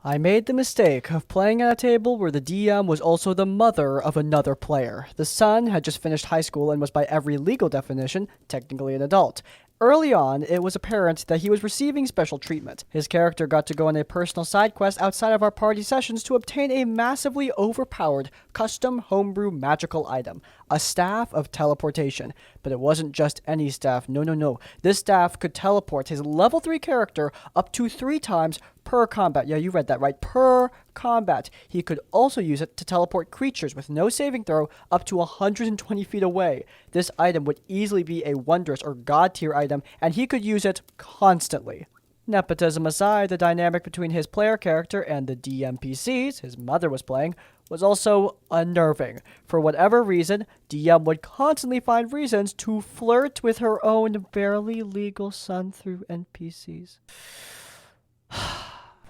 I made the mistake of playing at a table where the DM was also the mother of another player. The son had just finished high school and was by every legal definition technically an adult. Early on, it was apparent that he was receiving special treatment. His character got to go on a personal side quest outside of our party sessions to obtain a massively overpowered, custom homebrew magical item, a staff of teleportation. But it wasn't just any staff, no. This staff could teleport his level 3 character up to 3 times per combat. Yeah, you read that right. Per combat. He could also use it to teleport creatures with no saving throw up to 120 feet away. This item would easily be a wondrous or god tier item, and he could use it constantly. Nepotism aside, the dynamic between his player character and the DMPCs his mother was playing was also unnerving. For whatever reason, DM would constantly find reasons to flirt with her own barely legal son through NPCs.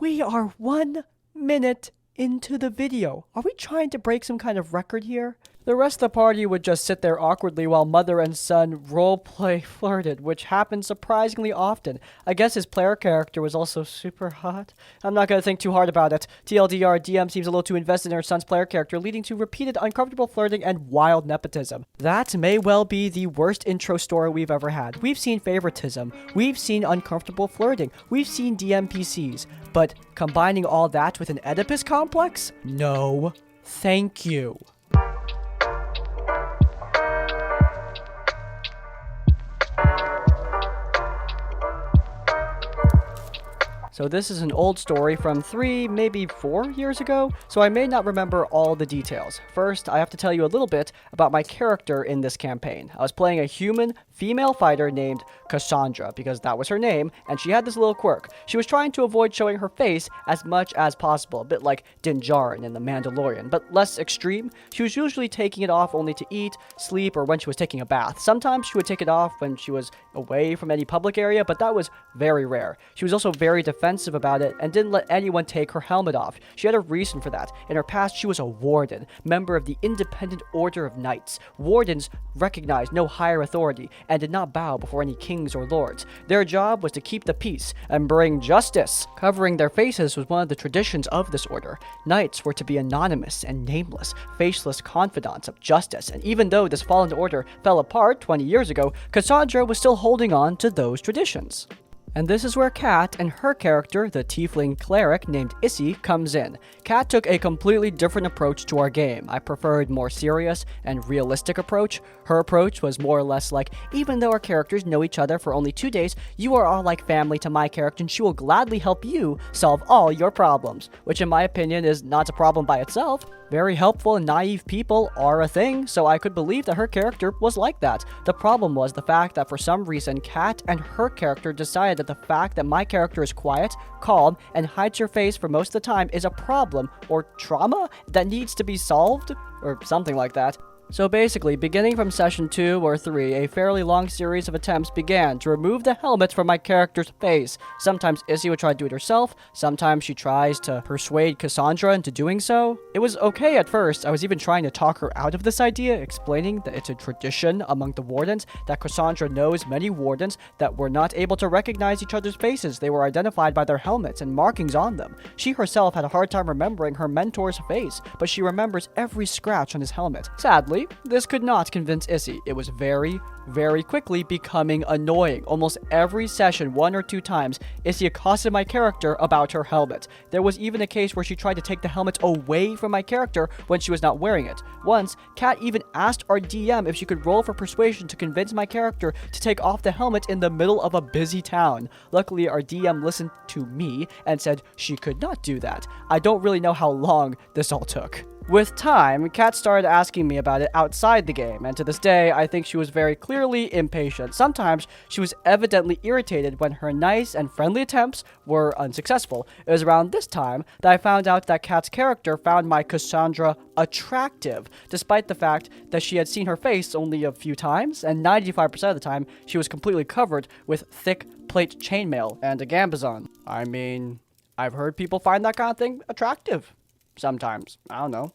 We are 1 minute into the video. Are we trying to break some kind of record here? The rest of the party would just sit there awkwardly while mother and son roleplay flirted, which happened surprisingly often. I guess his player character was also super hot. I'm not going to think too hard about it. TLDR, DM seems a little too invested in her son's player character, leading to repeated uncomfortable flirting and wild nepotism. That may well be the worst intro story we've ever had. We've seen favoritism. We've seen uncomfortable flirting. We've seen DMPCs. But combining all that with an Oedipus complex? No. Thank you. So this is an old story from 3, maybe 4 years ago, so I may not remember all the details. First, I have to tell you a little bit about my character in this campaign. I was playing a human female fighter named Cassandra, because that was her name, and she had this little quirk. She was trying to avoid showing her face as much as possible, a bit like Din Djarin in The Mandalorian, but less extreme. She was usually taking it off only to eat, sleep, or when she was taking a bath. Sometimes she would take it off when she was away from any public area, but that was very rare. She was also very defensive about it and didn't let anyone take her helmet off. She had a reason for that. In her past, she was a warden, member of the Independent Order of Knights. Wardens recognized no higher authority and did not bow before any kings or lords. Their job was to keep the peace and bring justice. Covering their faces was one of the traditions of this order. Knights were to be anonymous and nameless, faceless confidants of justice, and even though this fallen order fell apart 20 years ago, Cassandra was still holding on to those traditions. And this is where Kat and her character, the tiefling cleric named Issy, comes in. Kat took a completely different approach to our game. I preferred more serious and realistic approach. Her approach was more or less like, even though our characters know each other for only 2 days, you are all like family to my character and she will gladly help you solve all your problems. Which in my opinion is not a problem by itself. Very helpful and naive people are a thing, so I could believe that her character was like that. The problem was the fact that for some reason, Kat and her character decided that the fact that my character is quiet, calm, and hides her face for most of the time is a problem or trauma that needs to be solved, or something like that. So basically, beginning from session 2 or 3, a fairly long series of attempts began to remove the helmet from my character's face. Sometimes Issy would try to do it herself, sometimes she tries to persuade Cassandra into doing so. It was okay at first. I was even trying to talk her out of this idea, explaining that it's a tradition among the wardens, that Cassandra knows many wardens that were not able to recognize each other's faces. They were identified by their helmets and markings on them. She herself had a hard time remembering her mentor's face, but she remembers every scratch on his helmet. Sadly, this could not convince Issy. It was very quickly becoming annoying. Almost every session, 1 or 2 times, Issy accosted my character about her helmet. There was even a case where she tried to take the helmet away from my character when she was not wearing it. Once, Kat even asked our DM if she could roll for persuasion to convince my character to take off the helmet in the middle of a busy town. Luckily, our DM listened to me and said she could not do that. I don't really know how long this all took. With time, Kat started asking me about it outside the game, and to this day, I think she was very clearly impatient. Sometimes, she was evidently irritated when her nice and friendly attempts were unsuccessful. It was around this time that I found out that Kat's character found my Cassandra attractive, despite the fact that she had seen her face only a few times, and 95% of the time, she was completely covered with thick plate chainmail and a gambazon. I mean, I've heard people find that kind of thing attractive. Sometimes. I don't know.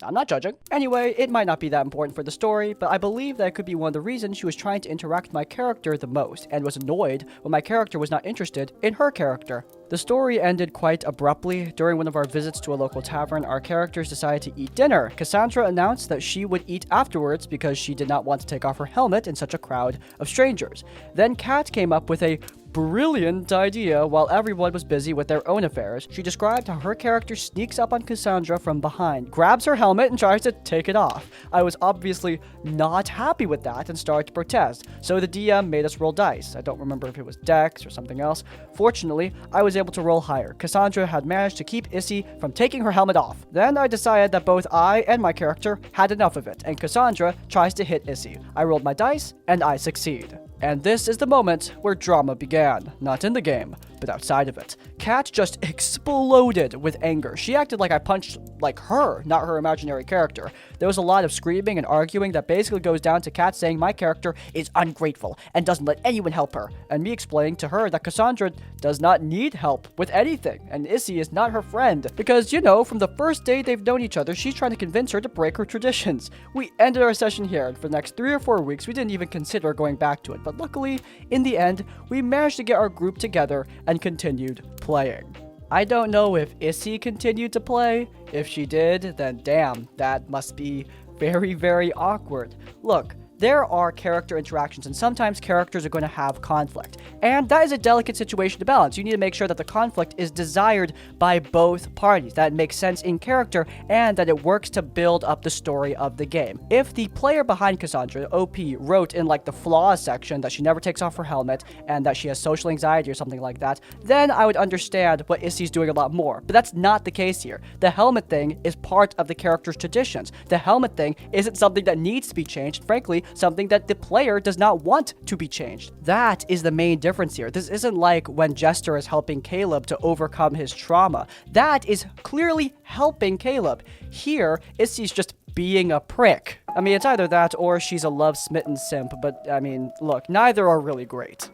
I'm not judging. Anyway, it might not be that important for the story, but I believe that could be one of the reasons she was trying to interact with my character the most, and was annoyed when my character was not interested in her character. The story ended quite abruptly. During one of our visits to a local tavern, our characters decided to eat dinner. Cassandra announced that she would eat afterwards because she did not want to take off her helmet in such a crowd of strangers. Then Kat came up with a brilliant idea while everyone was busy with their own affairs. She described how her character sneaks up on Cassandra from behind, grabs her helmet, and tries to take it off. I was obviously not happy with that and started to protest, so the DM made us roll dice. I don't remember if it was Dex or something else. Fortunately, I was able to roll higher. Cassandra had managed to keep Issy from taking her helmet off. Then I decided that both I and my character had enough of it, and Cassandra tries to hit Issy. I rolled my dice, and I succeed. And this is the moment where drama began. Not in the game, but outside of it. Kat just exploded with anger. She acted like I punched like her, not her imaginary character. There was a lot of screaming and arguing that basically goes down to Kat saying my character is ungrateful and doesn't let anyone help her, and me explaining to her that Cassandra does not need help with anything, and Issy is not her friend. Because, you know, from the first day they've known each other, she's trying to convince her to break her traditions. We ended our session here, and for the next 3 or 4 weeks, we didn't even consider going back to it. But luckily, in the end, we managed to get our group together and continued playing. I don't know if Issy continued to play. If she did, then damn, that must be very, very awkward. Look, there are character interactions, and sometimes characters are going to have conflict. And that is a delicate situation to balance. You need to make sure that the conflict is desired by both parties, that it makes sense in character, and that it works to build up the story of the game. If the player behind Cassandra, OP, wrote in like the flaws section that she never takes off her helmet and that she has social anxiety or something like that, then I would understand what Issy's doing a lot more. But that's not the case here. The helmet thing is part of the character's traditions. The helmet thing isn't something that needs to be changed. Frankly, something that the player does not want to be changed. That is the main difference here. This isn't like when Jester is helping Caleb to overcome his trauma. That is clearly helping Caleb. Here, Issy's just being a prick. I mean, it's either that or she's a love-smitten simp, but I mean, look, neither are really great.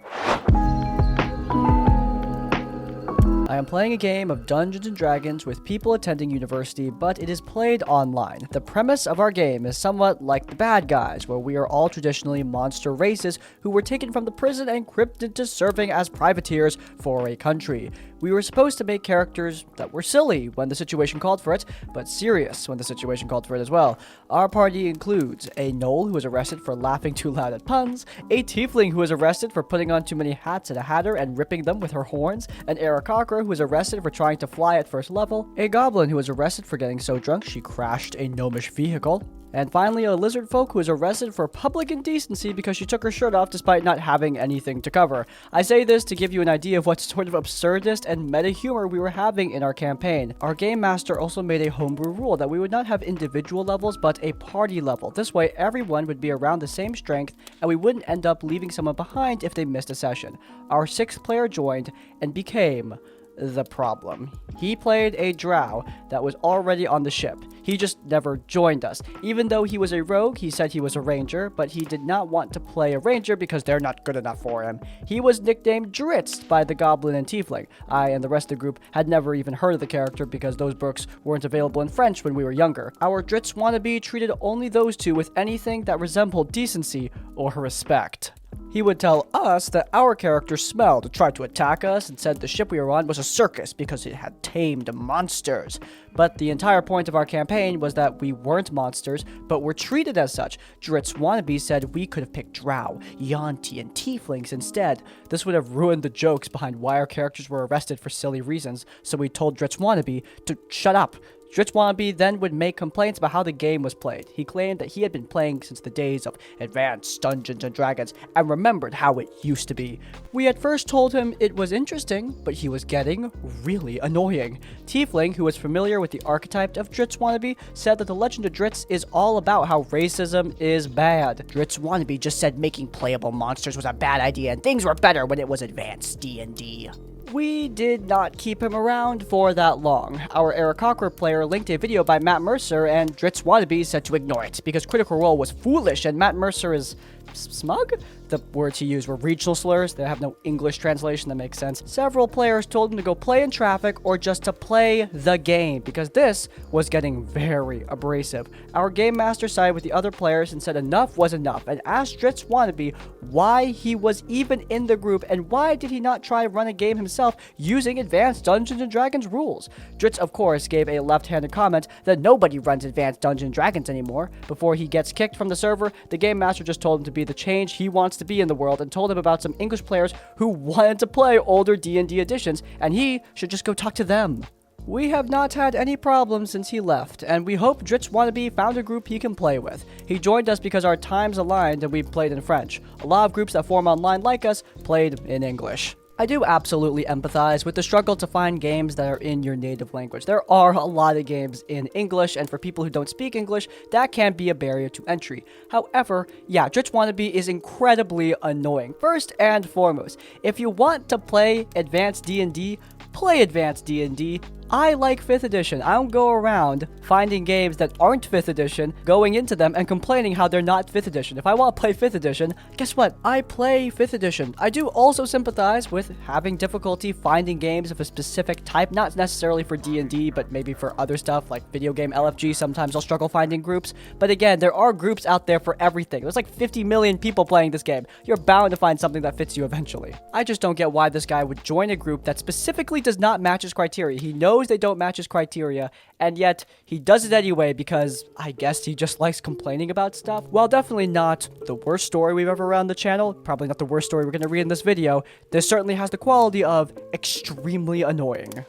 I am playing a game of Dungeons & Dragons with people attending university, but it is played online. The premise of our game is somewhat like The Bad Guys, where we are all traditionally monster races who were taken from the prison and cripped into serving as privateers for a country. We were supposed to make characters that were silly when the situation called for it, but serious when the situation called for it as well. Our party includes a gnoll who was arrested for laughing too loud at puns, a tiefling who was arrested for putting on too many hats at a hatter and ripping them with her horns, an Aarakocra who was arrested for trying to fly at first level, a goblin who was arrested for getting so drunk she crashed a gnomish vehicle, and finally, a lizard folk who was arrested for public indecency because she took her shirt off despite not having anything to cover. I say this to give you an idea of what sort of absurdist and meta humor we were having in our campaign. Our game master also made a homebrew rule that we would not have individual levels, but a party level. This way, everyone would be around the same strength, and we wouldn't end up leaving someone behind if they missed a session. Our 6th player joined and became the problem. He played a drow that was already on the ship. He just never joined us. Even though he was a rogue, he said he was a ranger, but he did not want to play a ranger because they're not good enough for him. He was nicknamed Drizzt by the goblin and tiefling. I and the rest of the group had never even heard of the character because those books weren't available in French when we were younger. Our Drizzt wannabe treated only those two with anything that resembled decency or respect. He would tell us that our character smelled, tried to attack us, and said the ship we were on was a circus because it had tamed monsters. But the entire point of our campaign was that we weren't monsters, but were treated as such. Drizzt wannabe said we could have picked drow, Yuan-ti, and tieflings instead. This would have ruined the jokes behind why our characters were arrested for silly reasons, so we told Drizzt wannabe to shut up. Drizzt wannabe then would make complaints about how the game was played. He claimed that he had been playing since the days of advanced Dungeons & Dragons and remembered how it used to be. We at first told him it was interesting, but he was getting really annoying. Tiefling, who was familiar with the archetype of Drizzt wannabe, said that the Legend of Drizzt is all about how racism is bad. Drizzt wannabe just said making playable monsters was a bad idea and things were better when it was advanced D&D. We did not keep him around for that long. Our Aarakocra player linked a video by Matt Mercer, and Drizzt wannabe said to ignore it because Critical Role was foolish and Matt Mercer is smug? The words he used were regional slurs. They have no English translation that makes sense. Several players told him to go play in traffic or just to play the game, because this was getting very abrasive. Our game master sided with the other players and said enough was enough, and asked Drizzt wannabe why he was even in the group and why did he not try to run a game himself using advanced Dungeons & Dragons rules. Drizzt, of course, gave a left-handed comment that nobody runs advanced Dungeons & Dragons anymore. Before he gets kicked from the server, the game master just told him to be the change he wants to be in the world and told him about some English players who wanted to play older D&D editions, and he should just go talk to them. We have not had any problems since he left, and we hope Drizzt wannabe found a group he can play with. He joined us because our times aligned and we played in French. A lot of groups that form online like us played in English. I do absolutely empathize with the struggle to find games that are in your native language. There are a lot of games in English, and for people who don't speak English, that can be a barrier to entry. However, yeah, Drizzt wannabe is incredibly annoying. First and foremost, if you want to play Advanced D&D, play Advanced D&D. I like 5th edition. I don't go around finding games that aren't 5th edition, going into them and complaining how they're not 5th edition. If I want to play 5th edition, guess what? I play 5th edition. I do also sympathize with having difficulty finding games of a specific type, not necessarily for D&D, but maybe for other stuff like video game LFG. Sometimes I'll struggle finding groups. But again, there are groups out there for everything. There's like 50 million people playing this game. You're bound to find something that fits you eventually. I just don't get why this guy would join a group that specifically does not match his criteria. He knows they don't match his criteria, and yet he does it anyway because I guess he just likes complaining about stuff. Well, definitely not the worst story we've ever read on the channel, probably not the worst story we're going to read in this video. This certainly has the quality of extremely annoying.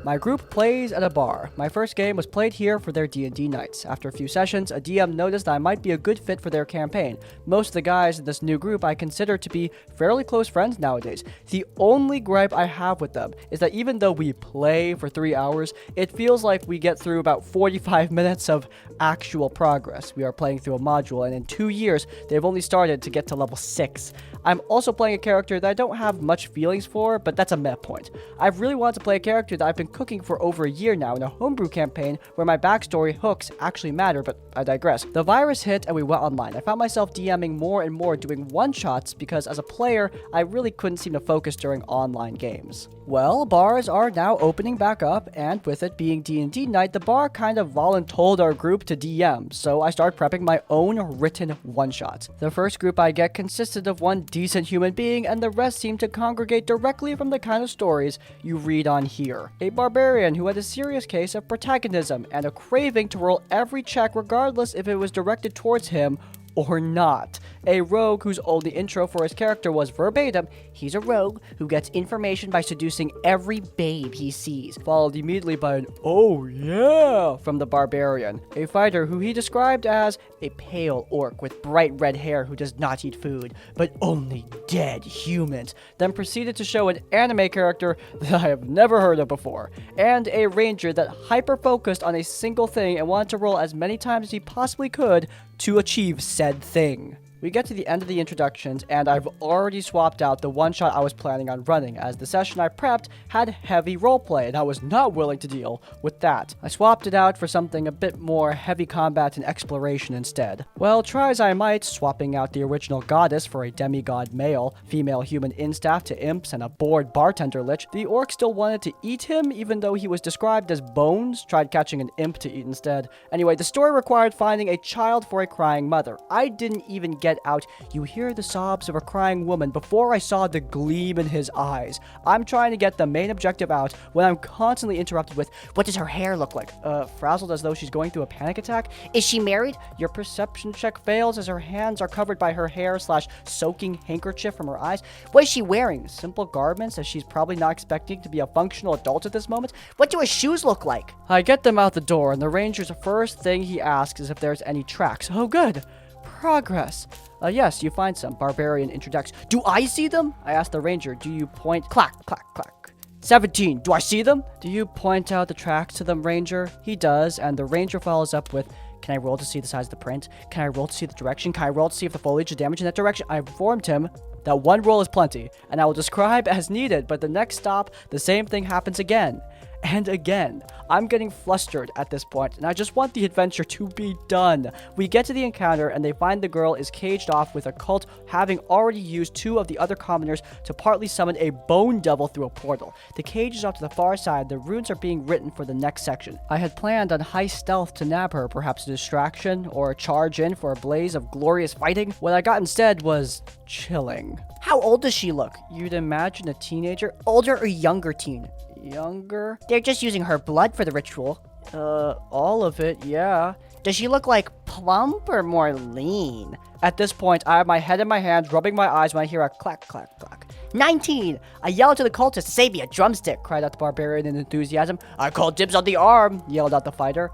My group plays at a bar. My first game was played here for their D&D nights. After a few sessions, a DM noticed that I might be a good fit for their campaign. Most of the guys in this new group I consider to be fairly close friends nowadays. The only gripe I have with them is that even though we play for 3 hours, it feels like we get through about 45 minutes of actual progress. We are playing through a module, and in 2 years, they've only started to get to level 6. I'm also playing a character that I don't have much feelings for, but that's a meh point. I've really wanted to play a character that I've been cooking for over a year now in a homebrew campaign where my backstory hooks actually matter, but I digress. The virus hit and we went online. I found myself DMing more and more doing one-shots because as a player, I really couldn't seem to focus during online games. Well, bars are now opening back up, and with it being D&D night, the bar kind of voluntold our group to DM, so I started prepping my own written one-shots. The first group I get consisted of one decent human being, and the rest seemed to congregate directly from the kind of stories you read on here. A barbarian who had a serious case of protagonism and a craving to roll every check regardless if it was directed towards him or not. A rogue whose only intro for his character was verbatim, "He's a rogue who gets information by seducing every babe he sees," followed immediately by an "oh yeah" from the barbarian. A fighter who he described as a pale orc with bright red hair who does not eat food, but only dead humans, then proceeded to show an anime character that I have never heard of before, and a ranger that hyper-focused on a single thing and wanted to roll as many times as he possibly could to achieve said thing. We get to the end of the introductions, and I've already swapped out the one-shot I was planning on running, as the session I prepped had heavy roleplay, and I was not willing to deal with that. I swapped it out for something a bit more heavy combat and exploration instead. Well, try as I might, swapping out the original goddess for a demigod male, female human instaff to imps, and a bored bartender lich, the orc still wanted to eat him, even though he was described as bones, tried catching an imp to eat instead. Anyway, the story required finding a child for a crying mother. I didn't even get out, "You hear the sobs of a crying woman," before I saw the gleam in his eyes. I'm trying to get the main objective out when I'm constantly interrupted with, "What does her hair look like?" Frazzled as though she's going through a panic attack. "Is she married?" Your perception check fails as her hands are covered by her hair / soaking handkerchief from her eyes. "What is she wearing?" Simple garments, as she's probably not expecting to be a functional adult at this moment. "What do her shoes look like?" I get them out the door, and the ranger's first thing he asks is if there's any tracks. Oh good. Progress. Yes, you find some. Barbarian introducts. "Do I see them?" I asked the ranger. "Do you point?" Clack, clack, clack. 17. "Do I see them?" "Do you point out the tracks to them, ranger?" He does, and the ranger follows up with, "Can I roll to see the size of the print? Can I roll to see the direction? Can I roll to see if the foliage is damaged in that direction?" I informed him that one roll is plenty, and I will describe as needed, but the next stop, the same thing happens again. and again. I'm getting flustered at this point, and I just want the adventure to be done. We get to the encounter, and they find the girl is caged off with a cult, having already used 2 of the other commoners to partly summon a bone devil through a portal. The cage is off to the far side. The runes are being written for the next section. I had planned on high stealth to nab her, perhaps a distraction, or a charge in for a blaze of glorious fighting. What I got instead was chilling. How old does she look? You'd imagine a teenager? Older or younger teen? Younger? They're just using her blood for the ritual. All of it, yeah. Does she look like plump or more lean? At this point, I have my head in my hands, rubbing my eyes when I hear a clack, clack, clack. 19! I yelled to the cultist to save me a drumstick, Cried out the barbarian in enthusiasm. I called dibs on the arm, yelled out the fighter.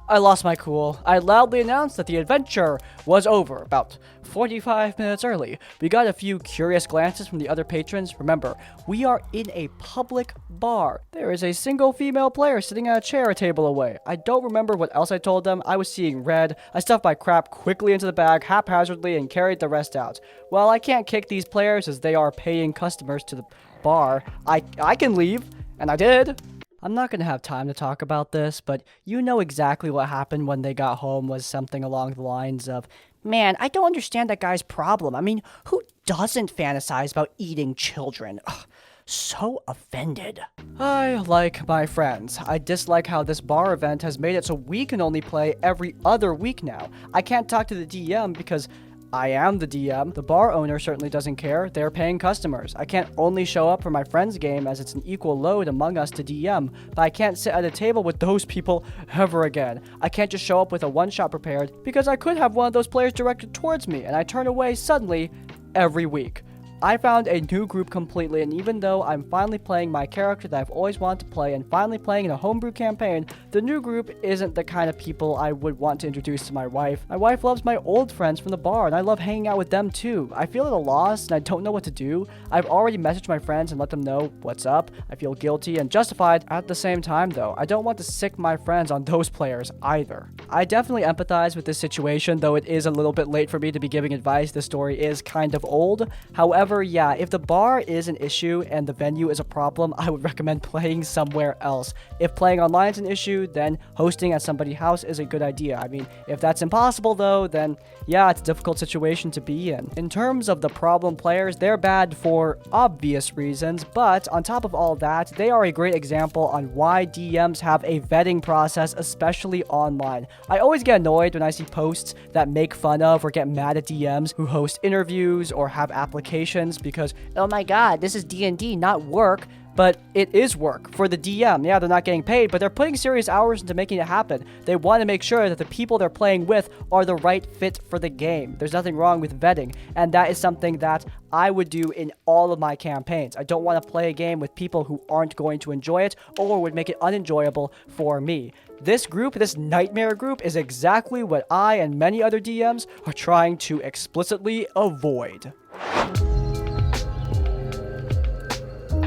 I lost my cool. I loudly announced that the adventure was over about 45 minutes early. We got a few curious glances from the other patrons. Remember, we are in a public bar. There is a single female player sitting at a chair a table away. I don't remember what else I told them. I was seeing red. I stuffed my crap quickly into the bag haphazardly and carried the rest out. Well, I can't kick these players as they are paying customers to the bar. I can leave, and I did. I'm not going to have time to talk about this, but you know exactly what happened when they got home was something along the lines of, man, I don't understand that guy's problem. I mean, who doesn't fantasize about eating children? Ugh, so offended. I like my friends. I dislike how this bar event has made it so we can only play every other week now. I can't talk to the DM because I am the DM. The bar owner certainly doesn't care. They're paying customers. I can't only show up for my friend's game as it's an equal load among us to DM, but I can't sit at a table with those people ever again. I can't just show up with a one-shot prepared because I could have one of those players directed towards me and I turn away suddenly every week. I found a new group completely, and even though I'm finally playing my character that I've always wanted to play and finally playing in a homebrew campaign, the new group isn't the kind of people I would want to introduce to my wife. My wife loves my old friends from the bar, and I love hanging out with them too. I feel at a loss, and I don't know what to do. I've already messaged my friends and let them know what's up. I feel guilty and justified at the same time, though. I don't want to sick my friends on those players either. I definitely empathize with this situation, though it is a little bit late for me to be giving advice. This story is kind of old. However, yeah, if the bar is an issue and the venue is a problem, I would recommend playing somewhere else. If playing online is an issue, then hosting at somebody's house is a good idea. I mean, if that's impossible though, then yeah, it's a difficult situation to be in. In terms of the problem players, they're bad for obvious reasons, but on top of all that, they are a great example on why DMs have a vetting process, especially online. I always get annoyed when I see posts that make fun of or get mad at DMs who host interviews or have applications because, oh my god, this is D&D, not work. But it is work for the DM. Yeah, they're not getting paid, but they're putting serious hours into making it happen. They want to make sure that the people they're playing with are the right fit for the game. There's nothing wrong with vetting, and that is something that I would do in all of my campaigns. I don't want to play a game with people who aren't going to enjoy it or would make it unenjoyable for me. This group, this nightmare group, is exactly what I and many other DMs are trying to explicitly avoid.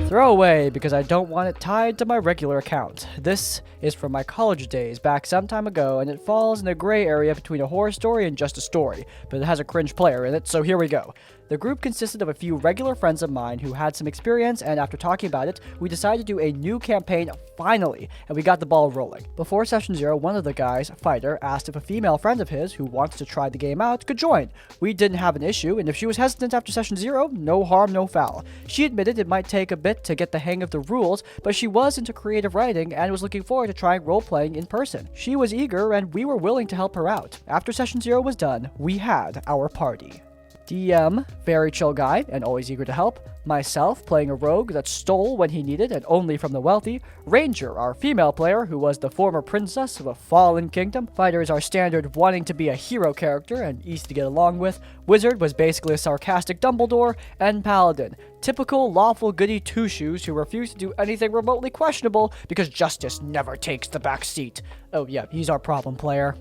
Throwaway because I don't want it tied to my regular account. This is from my college days back some time ago, and it falls in a gray area between a horror story and just a story, but it has a cringe player in it, so here we go. The group consisted of a few regular friends of mine who had some experience, and after talking about it, we decided to do a new campaign finally, and we got the ball rolling. Before session 0, one of the guys, Fighter, asked if a female friend of his who wants to try the game out could join. We didn't have an issue, and if she was hesitant after session 0, no harm, no foul. She admitted it might take a bit to get the hang of the rules, but she was into creative writing and was looking forward to trying role-playing in person. She was eager, and we were willing to help her out. After session 0 was done, we had our party. DM, very chill guy and always eager to help. Myself, playing a rogue that stole when he needed and only from the wealthy. Ranger, our female player who was the former princess of a fallen kingdom. Fighter is our standard wanting to be a hero character and easy to get along with. Wizard was basically a sarcastic Dumbledore. And Paladin, typical lawful goody two-shoes who refuse to do anything remotely questionable because justice never takes the back seat. Oh yeah, he's our problem player.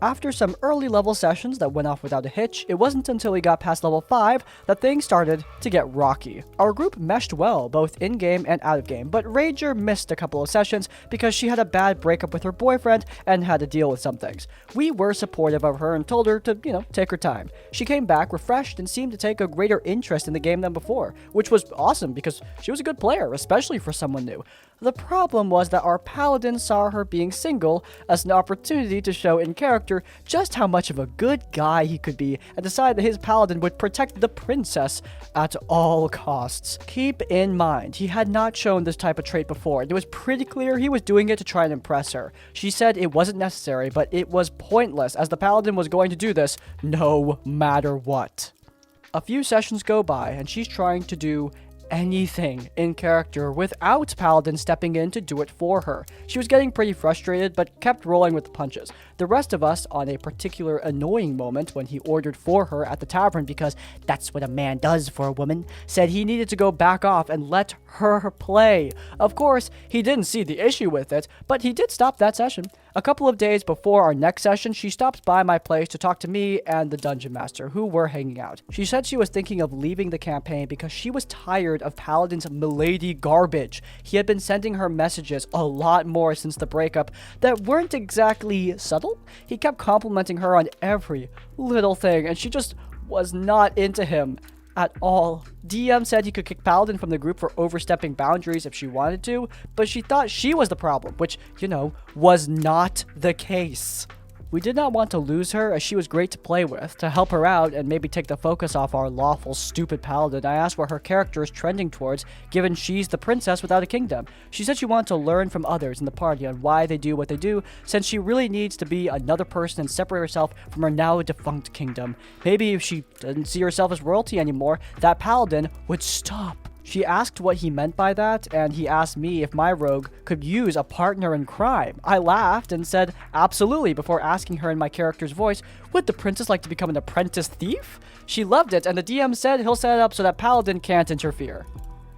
After some early level sessions that went off without a hitch, it wasn't until we got past level 5 that things started to get rocky. Our group meshed well, both in-game and out-of-game, but Ranger missed a couple of sessions because she had a bad breakup with her boyfriend and had to deal with some things. We were supportive of her and told her to, take her time. She came back refreshed and seemed to take a greater interest in the game than before, which was awesome because she was a good player, especially for someone new. The problem was that our paladin saw her being single as an opportunity to show in character just how much of a good guy he could be and decided that his paladin would protect the princess at all costs. Keep in mind, he had not shown this type of trait before, and it was pretty clear he was doing it to try and impress her. She said it wasn't necessary, but it was pointless as the paladin was going to do this no matter what. A few sessions go by and she's trying to do anything in character without Paladin stepping in to do it for her. She was getting pretty frustrated, but kept rolling with the punches. The rest of us, on a particular annoying moment when he ordered for her at the tavern because that's what a man does for a woman, said he needed to go back off and let her play. Of course, he didn't see the issue with it, but he did stop that session. A couple of days before our next session, she stopped by my place to talk to me and the dungeon master, who were hanging out. She said she was thinking of leaving the campaign because she was tired of Paladin's milady garbage. He had been sending her messages a lot more since the breakup that weren't exactly subtle. He kept complimenting her on every little thing, and she just was not into him at all. DM said he could kick Paladin from the group for overstepping boundaries if she wanted to, but she thought she was the problem, which, was not the case. We did not want to lose her, as she was great to play with. To help her out and maybe take the focus off our Lawful stupid Paladin, I asked what her character is trending towards, given she's the princess without a kingdom. She said she wanted to learn from others in the party on why they do what they do, since she really needs to be another person and separate herself from her now defunct kingdom. Maybe if she didn't see herself as royalty anymore, that Paladin would stop. She asked what he meant by that, and he asked me if my rogue could use a partner in crime. I laughed and said absolutely before asking her in my character's voice, would the princess like to become an apprentice thief? She loved it, and the DM said he'll set it up so that Paladin can't interfere.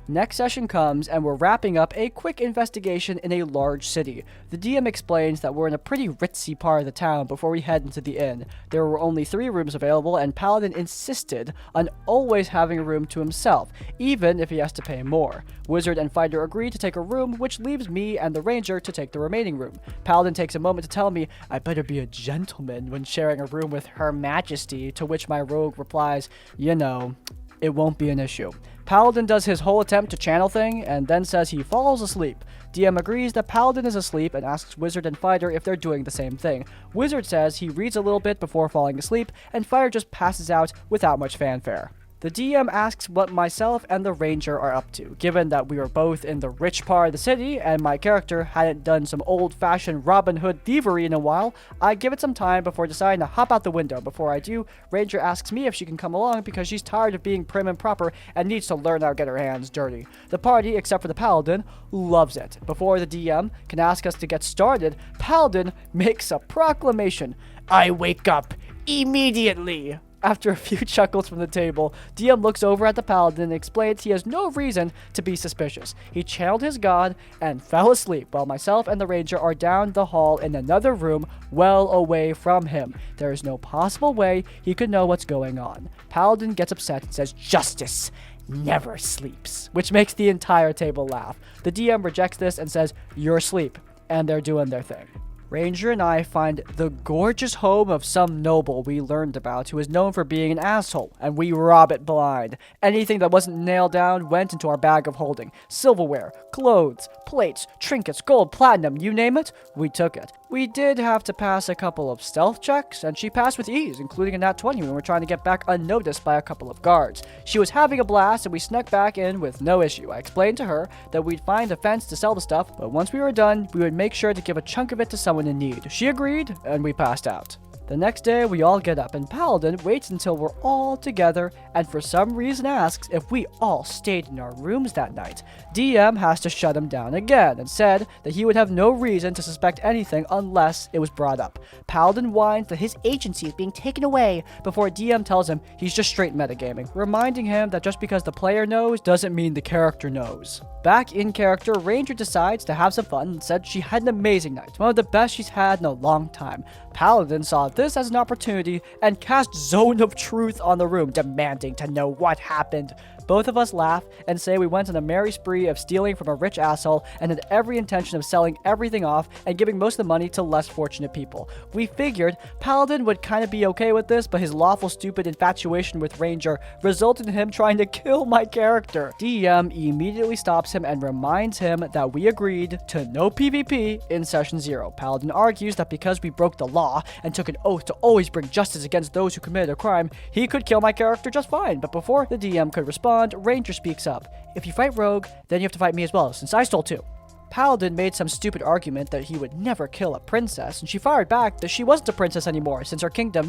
Next session comes, and we're wrapping up a quick investigation in a large city. The DM explains that we're in a pretty ritzy part of the town before we head into the inn. There were only 3 rooms available, and Paladin insisted on always having a room to himself, even if he has to pay more. Wizard and Fighter agree to take a room, which leaves me and the Ranger to take the remaining room. Paladin takes a moment to tell me I better be a gentleman when sharing a room with Her Majesty, to which my rogue replies, it won't be an issue. Paladin does his whole attempt to channel thing, and then says he falls asleep. DM agrees that Paladin is asleep and asks Wizard and Fighter if they're doing the same thing. Wizard says he reads a little bit before falling asleep, and Fighter just passes out without much fanfare. The DM asks what myself and the Ranger are up to, given that we were both in the rich part of the city and my character hadn't done some old-fashioned Robin Hood thievery in a while. I give it some time before deciding to hop out the window. Before I do, Ranger asks me if she can come along because she's tired of being prim and proper and needs to learn how to get her hands dirty. The party, except for the Paladin, loves it. Before the DM can ask us to get started, Paladin makes a proclamation. I wake up immediately. After a few chuckles from the table, DM looks over at the Paladin and explains he has no reason to be suspicious. He channeled his god and fell asleep while myself and the Ranger are down the hall in another room well away from him. There is no possible way he could know what's going on. Paladin gets upset and says, "Justice never sleeps," which makes the entire table laugh. The DM rejects this and says, "You're asleep," and they're doing their thing. Ranger and I find the gorgeous home of some noble we learned about who is known for being an asshole, and we rob it blind. Anything that wasn't nailed down went into our bag of holding. Silverware, clothes, plates, trinkets, gold, platinum, you name it, we took it. We did have to pass a couple of stealth checks, and she passed with ease, including a nat 20 when we were trying to get back unnoticed by a couple of guards. She was having a blast, and we snuck back in with no issue. I explained to her that we'd find a fence to sell the stuff, but once we were done, we would make sure to give a chunk of it to someone in need. She agreed, and we passed out. The next day, we all get up, and Paladin waits until we're all together, and for some reason asks if we all stayed in our rooms that night. DM has to shut him down again, and said that he would have no reason to suspect anything unless it was brought up. Paladin whines that his agency is being taken away before DM tells him he's just straight metagaming, reminding him that just because the player knows doesn't mean the character knows. Back in character, Ranger decides to have some fun and said she had an amazing night, one of the best she's had in a long time. Paladin saw this as an opportunity and cast Zone of Truth on the room, demanding to know what happened. Both of us laugh and say we went on a merry spree of stealing from a rich asshole and had every intention of selling everything off and giving most of the money to less fortunate people. We figured Paladin would kind of be okay with this, but his lawful stupid infatuation with Ranger resulted in him trying to kill my character. DM immediately stops him and reminds him that we agreed to no PvP in session 0. Paladin argues that because we broke the law and took an oath to always bring justice against those who committed a crime, he could kill my character just fine. But before the DM could respond, Ranger speaks up. If you fight Rogue, then you have to fight me as well, since I stole too. Paladin made some stupid argument that he would never kill a princess, and she fired back that she wasn't a princess anymore, since her kingdom,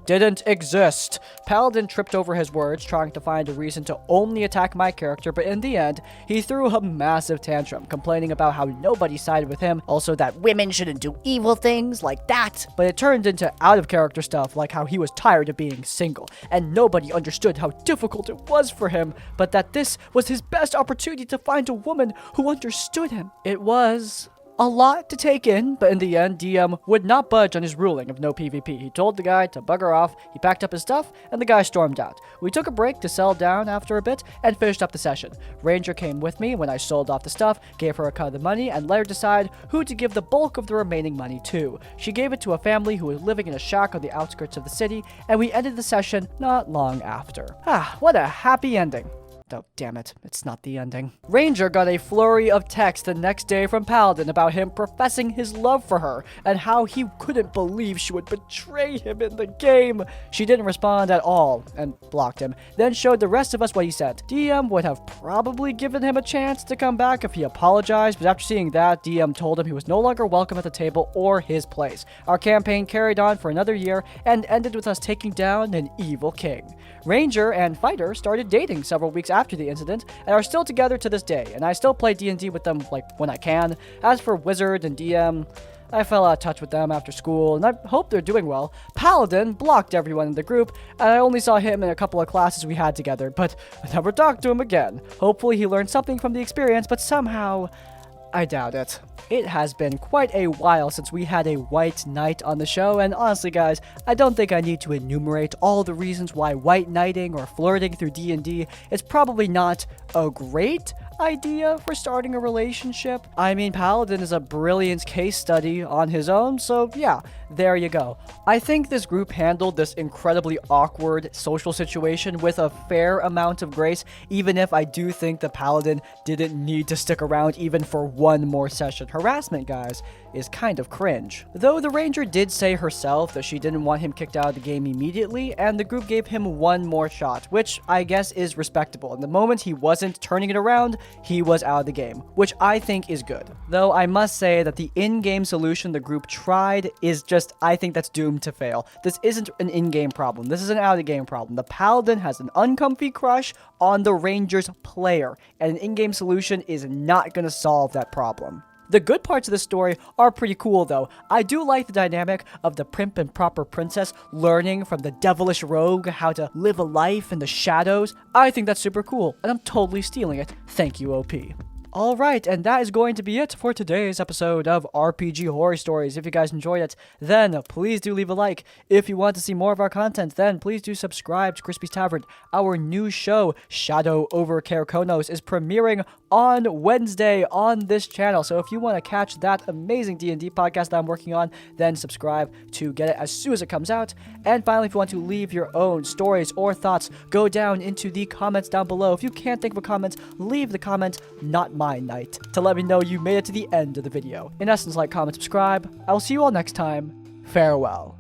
didn't exist. Paladin tripped over his words, trying to find a reason to only attack my character, but in the end, he threw a massive tantrum, complaining about how nobody sided with him, also that women shouldn't do evil things like that. But it turned into out-of-character stuff, like how he was tired of being single, and nobody understood how difficult it was for him, but that this was his best opportunity to find a woman who understood him. It was a lot to take in, but in the end, DM would not budge on his ruling of no PvP. He told the guy to bugger off, he packed up his stuff, and the guy stormed out. We took a break to settle down after a bit, and finished up the session. Ranger came with me when I sold off the stuff, gave her a cut of the money, and let her decide who to give the bulk of the remaining money to. She gave it to a family who was living in a shack on the outskirts of the city, and we ended the session not long after. What a happy ending. Oh, damn it. It's not the ending. Ranger got a flurry of text the next day from Paladin about him professing his love for her and how he couldn't believe she would betray him in the game. She didn't respond at all and blocked him, then showed the rest of us what he said. DM would have probably given him a chance to come back if he apologized, but after seeing that, DM told him he was no longer welcome at the table or his place. Our campaign carried on for another year and ended with us taking down an evil king. Ranger and Fighter started dating several weeks after the incident and are still together to this day, and I still play D&D with them when I can. As for Wizard and DM, I fell out of touch with them after school, and I hope they're doing well. Paladin blocked everyone in the group, and I only saw him in a couple of classes we had together, but I never talked to him again. Hopefully he learned something from the experience, but somehow I doubt it. It has been quite a while since we had a white knight on the show, and honestly guys, I don't think I need to enumerate all the reasons why white knighting or flirting through D&D is probably not a great idea for starting a relationship. I mean, Paladin is a brilliant case study on his own, so yeah, there you go. I think this group handled this incredibly awkward social situation with a fair amount of grace, even if I do think the Paladin didn't need to stick around even for one more session. Harassment, guys, is kind of cringe. Though the Ranger did say herself that she didn't want him kicked out of the game immediately, and the group gave him one more shot, which I guess is respectable. And the moment he wasn't turning it around, he was out of the game, which I think is good. Though I must say that the in-game solution the group tried is just, I think that's doomed to fail. This isn't an in-game problem, this is an out-of-game problem. The Paladin has an uncomfy crush on the Ranger's player, and an in-game solution is not gonna solve that problem. The good parts of this story are pretty cool though. I do like the dynamic of the prim and proper princess learning from the devilish rogue how to live a life in the shadows. I think that's super cool, and I'm totally stealing it. Thank you, OP. Alright, and that is going to be it for today's episode of RPG Horror Stories. If you guys enjoyed it, then please do leave a like. If you want to see more of our content, then please do subscribe to Crispy's Tavern. Our new show, Shadow over Carconos, is premiering on Wednesday on this channel. So if you want to catch that amazing D&D podcast that I'm working on, then subscribe to get it as soon as it comes out. And finally, if you want to leave your own stories or thoughts, go down into the comments down below. If you can't think of a comment, leave the comment, not my night, to let me know you made it to the end of the video. In essence, like, comment, subscribe. I will see you all next time. Farewell.